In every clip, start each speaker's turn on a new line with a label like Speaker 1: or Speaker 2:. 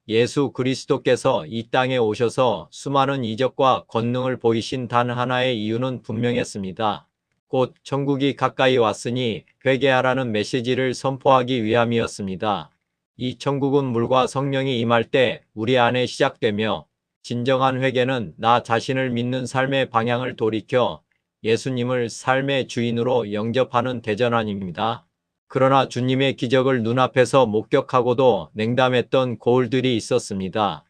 Speaker 1: 예수 그리스도께서 이 땅에 오셔서 수많은 이적과 권능을 보이신 단 하나의 이유는 분명했습니다. 곧 천국이 가까이 왔으니 회개하라는 메시지를 선포하기 위함이었습니다. 이 천국은 물과 성령이 임할 때 우리 안에 시작되며, 진정한 회개는 나 자신을 믿는 삶의 방향을 돌이켜 예수님을 삶의 주인으로 영접하는 대전환입니다. 그러나 주님의 기적을 눈앞에서 목격하고도 냉담했던 고울들이 있었습니다.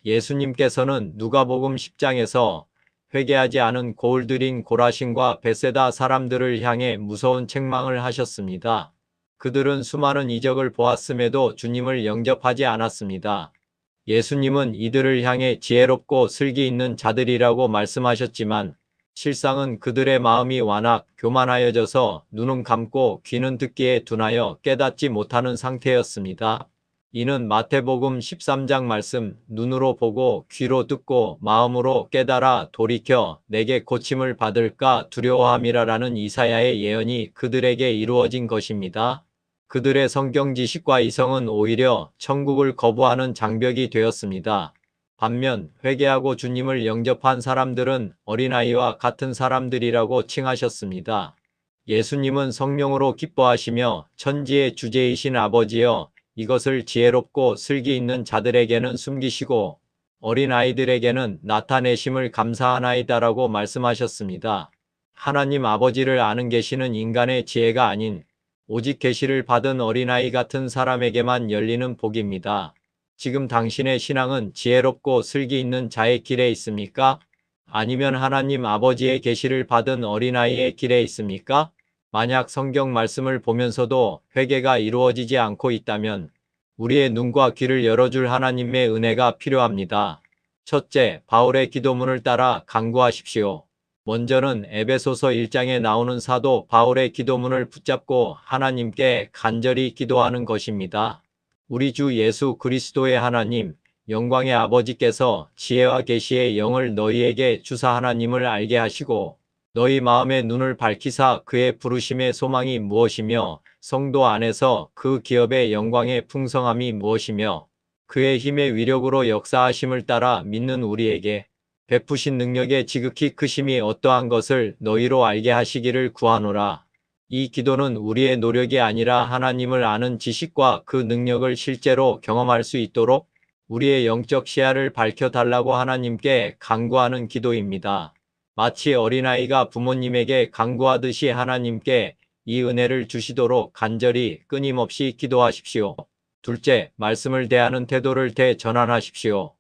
Speaker 1: 예수님께서는 누가복음 10장에서 회개하지 않은 고울들인 고라신과 벳세다 사람들을 향해 무서운 책망을 하셨습니다. 그들은 수많은 이적을 보았음에도 주님을 영접하지 않았습니다. 예수님은 이들을 향해 지혜롭고 슬기 있는 자들이라고 말씀하셨지만, 실상은 그들의 마음이 완악, 교만하여져서 눈은 감고 귀는 듣기에 둔하여 깨닫지 못하는 상태였습니다. 이는 마태복음 13장 말씀, 눈으로 보고 귀로 듣고 마음으로 깨달아 돌이켜 내게 고침을 받을까 두려워함이라라는 이사야의 예언이 그들에게 이루어진 것입니다. 그들의 성경 지식과 이성은 오히려 천국을 거부하는 장벽이 되었습니다. 반면 회개하고 주님을 영접한 사람들은 어린아이와 같은 사람들이라고 칭하셨습니다. 예수님은 성령으로 기뻐하시며 천지의 주제이신 아버지여, 이것을 지혜롭고 슬기 있는 자들에게는 숨기시고 어린아이들에게는 나타내심을 감사하나이다라고 말씀하셨습니다. 하나님 아버지를 아는 계시는 인간의 지혜가 아닌 오직 계시를 받은 어린아이 같은 사람에게만 열리는 복입니다. 지금 당신의 신앙은 지혜롭고 슬기 있는 자의 길에 있습니까? 아니면 하나님 아버지의 계시를 받은 어린아이의 길에 있습니까? 만약 성경 말씀을 보면서도 회개가 이루어지지 않고 있다면 우리의 눈과 귀를 열어줄 하나님의 은혜가 필요합니다. 첫째, 바울의 기도문을 따라 간구하십시오. 먼저는 에베소서 1장에 나오는 사도 바울의 기도문을 붙잡고 하나님께 간절히 기도하는 것입니다. 우리 주 예수 그리스도의 하나님, 영광의 아버지께서 지혜와 계시의 영을 너희에게 주사 하나님을 알게 하시고 너희 마음의 눈을 밝히사 그의 부르심의 소망이 무엇이며 성도 안에서 그 기업의 영광의 풍성함이 무엇이며 그의 힘의 위력으로 역사하심을 따라 믿는 우리에게 베푸신 능력의 지극히 크심이 어떠한 것을 너희로 알게 하시기를 구하노라. 이 기도는 우리의 노력이 아니라 하나님을 아는 지식과 그 능력을 실제로 경험할 수 있도록 우리의 영적 시야를 밝혀달라고 하나님께 간구하는 기도입니다. 마치 어린아이가 부모님에게 간구하듯이 하나님께 이 은혜를 주시도록 간절히 끊임없이 기도하십시오. 둘째, 말씀을 대하는 태도를 대전환하십시오.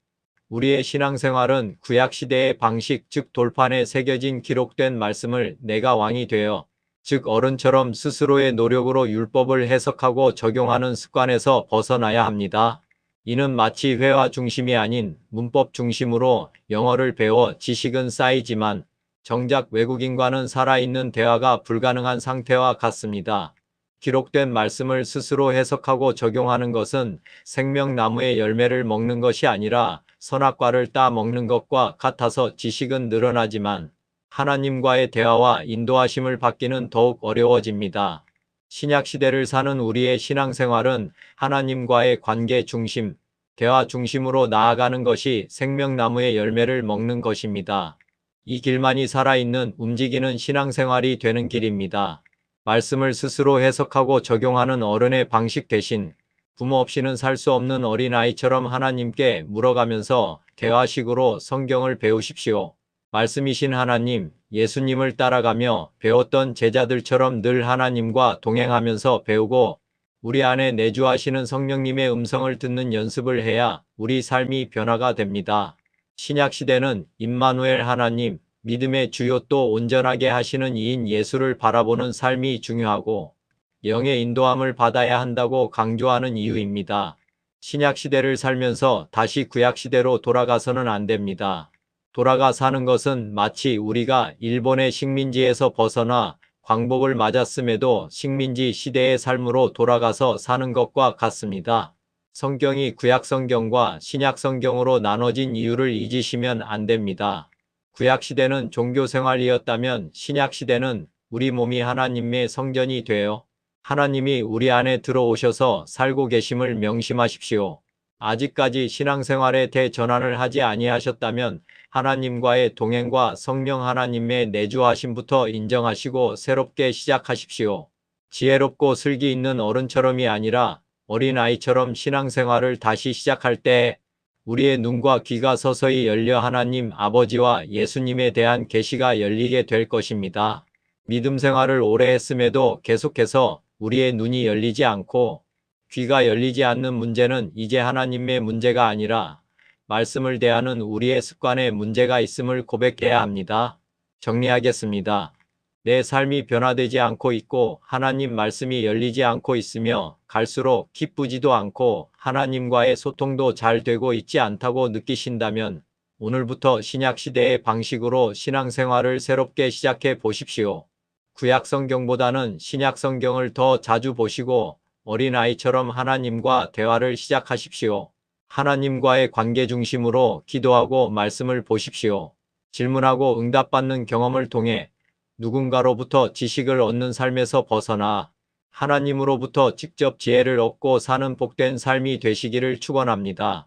Speaker 1: 우리의 신앙생활은 구약시대의 방식, 즉 돌판에 새겨진 기록된 말씀을 내가 왕이 되어, 즉 어른처럼 스스로의 노력으로 율법을 해석하고 적용하는 습관에서 벗어나야 합니다. 이는 마치 회화 중심이 아닌 문법 중심으로 영어를 배워 지식은 쌓이지만 정작 외국인과는 살아있는 대화가 불가능한 상태와 같습니다. 기록된 말씀을 스스로 해석하고 적용하는 것은 생명나무의 열매를 먹는 것이 아니라 선악과를 따 먹는 것과 같아서 지식은 늘어나지만 하나님과의 대화와 인도하심을 받기는 더욱 어려워집니다. 신약시대를 사는 우리의 신앙생활은 하나님과의 관계 중심, 대화 중심으로 나아가는 것이 생명나무의 열매를 먹는 것입니다. 이 길만이 살아있는 움직이는 신앙생활이 되는 길입니다. 말씀을 스스로 해석하고 적용하는 어른의 방식 대신 부모 없이는 살 수 없는 어린아이처럼 하나님께 물어가면서 대화식으로 성경을 배우십시오. 말씀이신 하나님, 예수님을 따라가며 배웠던 제자들처럼 늘 하나님과 동행하면서 배우고 우리 안에 내주하시는 성령님의 음성을 듣는 연습을 해야 우리 삶이 변화가 됩니다. 신약시대는 임마누엘 하나님, 믿음의 주요 또 온전하게 하시는 이인 예수를 바라보는 삶이 중요하고 영의 인도함을 받아야 한다고 강조하는 이유입니다. 신약시대를 살면서 다시 구약시대로 돌아가서는 안 됩니다. 돌아가 사는 것은 마치 우리가 일본의 식민지에서 벗어나 광복을 맞았음에도 식민지 시대의 삶으로 돌아가서 사는 것과 같습니다. 성경이 구약성경과 신약성경으로 나눠진 이유를 잊으시면 안 됩니다. 구약시대는 종교생활이었다면 신약시대는 우리 몸이 하나님의 성전이 되어 하나님이 우리 안에 들어오셔서 살고 계심을 명심하십시오. 아직까지 신앙생활에 대전환을 하지 아니하셨다면 하나님과의 동행과 성령 하나님의 내주하심부터 인정하시고 새롭게 시작하십시오. 지혜롭고 슬기 있는 어른처럼이 아니라 어린아이처럼 신앙생활을 다시 시작할 때 우리의 눈과 귀가 서서히 열려 하나님 아버지와 예수님에 대한 계시가 열리게 될 것입니다. 믿음 생활을 오래 했음에도 계속해서 우리의 눈이 열리지 않고 귀가 열리지 않는 문제는 이제 하나님의 문제가 아니라 말씀을 대하는 우리의 습관에 문제가 있음을 고백해야 합니다. 정리하겠습니다. 내 삶이 변화되지 않고 있고 하나님 말씀이 열리지 않고 있으며 갈수록 기쁘지도 않고 하나님과의 소통도 잘 되고 있지 않다고 느끼신다면 오늘부터 신약시대의 방식으로 신앙생활을 새롭게 시작해 보십시오. 구약성경보다는 신약성경을 더 자주 보시고 어린아이처럼 하나님과 대화를 시작하십시오. 하나님과의 관계 중심으로 기도하고 말씀을 보십시오. 질문하고 응답받는 경험을 통해 누군가로부터 지식을 얻는 삶에서 벗어나 하나님으로부터 직접 지혜를 얻고 사는 복된 삶이 되시기를 축원합니다.